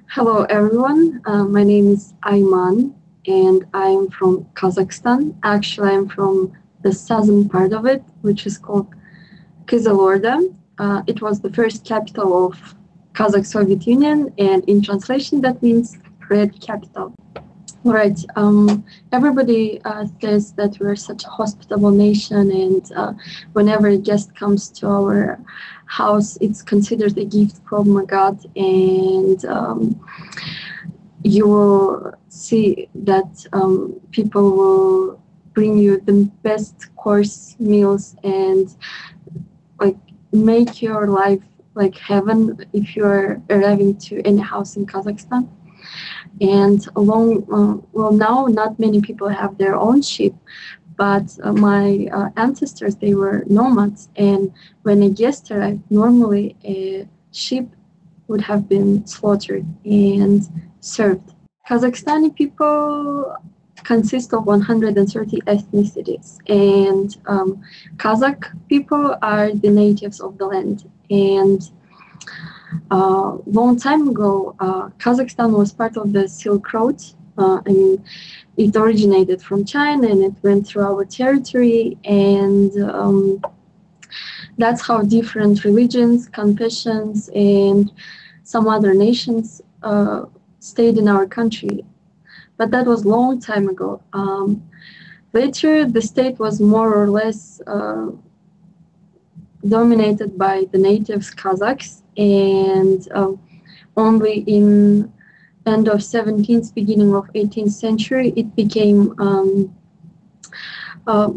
Hello, everyone. My name is Ayman, and I'm from Kazakhstan. Actually, I'm from the southern part of it, which is called Kizilorda. It was the first capital of Kazakh Soviet Union, and in translation, that means red capital. Right. Everybody says that we're such a hospitable nation, and whenever a guest comes to our house, it's considered a gift from God, and you will see that people will bring you the best course meals and like make your life like heaven if you're arriving to any house in Kazakhstan. And well, now not many people have their own sheep, but my ancestors, they were nomads. And when a guest arrived, normally a sheep would have been slaughtered and served. Kazakhstani people consist of 130 ethnicities, and Kazakh people are the natives of the land. And long time ago, Kazakhstan was part of the Silk Road. It originated from China and it went through our territory, and that's how different religions, confessions, and some other nations stayed in our country. But that was long time ago. Later, the state was more or less dominated by the natives Kazakhs, and only in end of 17th, beginning of 18th century, it became uh,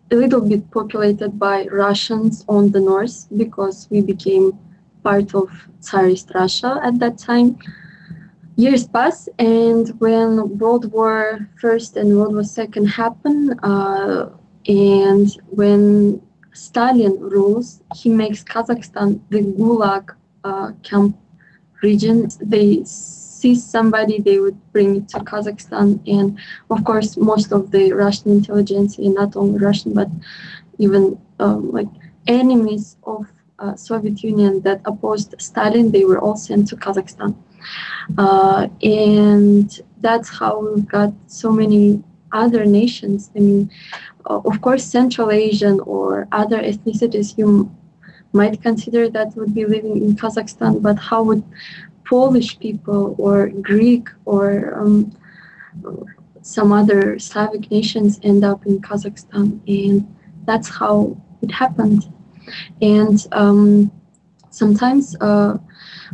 a little bit populated by Russians on the north because we became part of Tsarist Russia at that time. Years pass, and when World War First and World War Second happen, and when Stalin rules, he makes Kazakhstan the Gulag camp region. They seize somebody, they would bring it to Kazakhstan, and of course, most of the Russian intelligence, and not only Russian, but even like enemies of Soviet Union that opposed Stalin, they were all sent to Kazakhstan. And that's how we've got so many other nations. Of course, Central Asian or other ethnicities you might consider that would be living in Kazakhstan, but how would Polish people or Greek or some other Slavic nations end up in Kazakhstan? And that's how it happened. And sometimes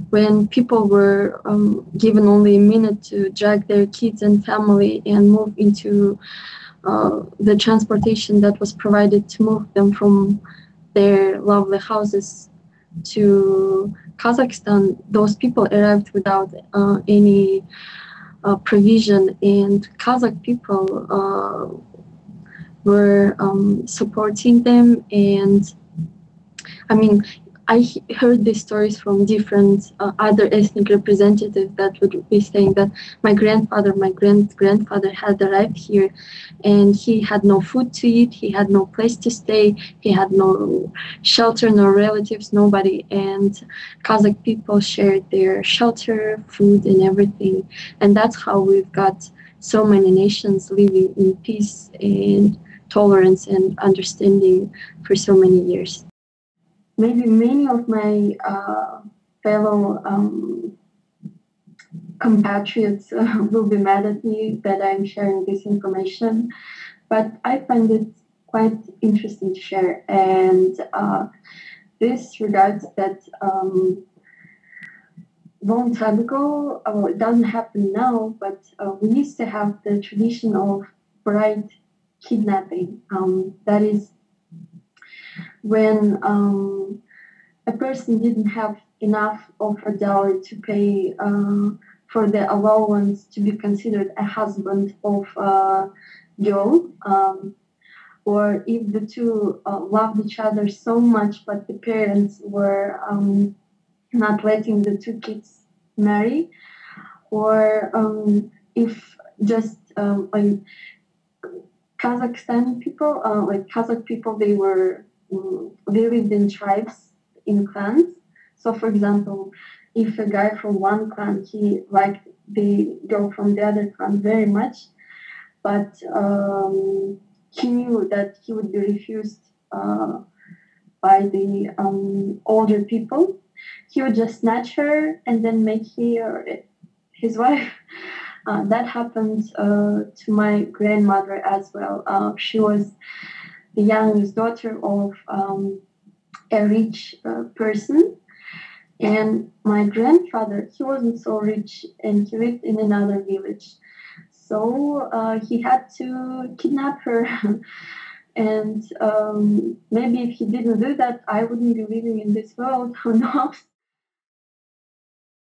when people were given only a minute to drag their kids and family and move into the transportation that was provided to move them from their lovely houses to Kazakhstan, those people arrived without any provision, and Kazakh people were supporting them. And I mean, heard these stories from different other ethnic representatives that would be saying that my grandfather, my grandfather had arrived here and he had no food to eat, he had no place to stay, he had no shelter, no relatives, nobody. And Kazakh people shared their shelter, food, and everything. And that's how we've got so many nations living in peace and tolerance and understanding for so many years. Maybe many of my fellow compatriots will be mad at me that I'm sharing this information, but I find it quite interesting to share. And this regards that long time ago, well, it doesn't happen now, but we used to have the tradition of bride kidnapping. That is when a person didn't have enough of a dowry to pay for the allowance to be considered a husband of a girl, or if the two loved each other so much, but the parents were not letting the two kids marry, or if just like Kazakhstani people, like Kazakh people, they lived in tribes, in clans. So, for example, if a guy from one clan, he liked the girl from the other clan very much, but he knew that he would be refused by the older people, he would just snatch her and then make her his wife. That happened to my grandmother as well. She was the youngest daughter of a rich person, and my grandfather, he wasn't so rich, and he lived in another village. So he had to kidnap her. And maybe if he didn't do that, I wouldn't be living in this world. Who knows?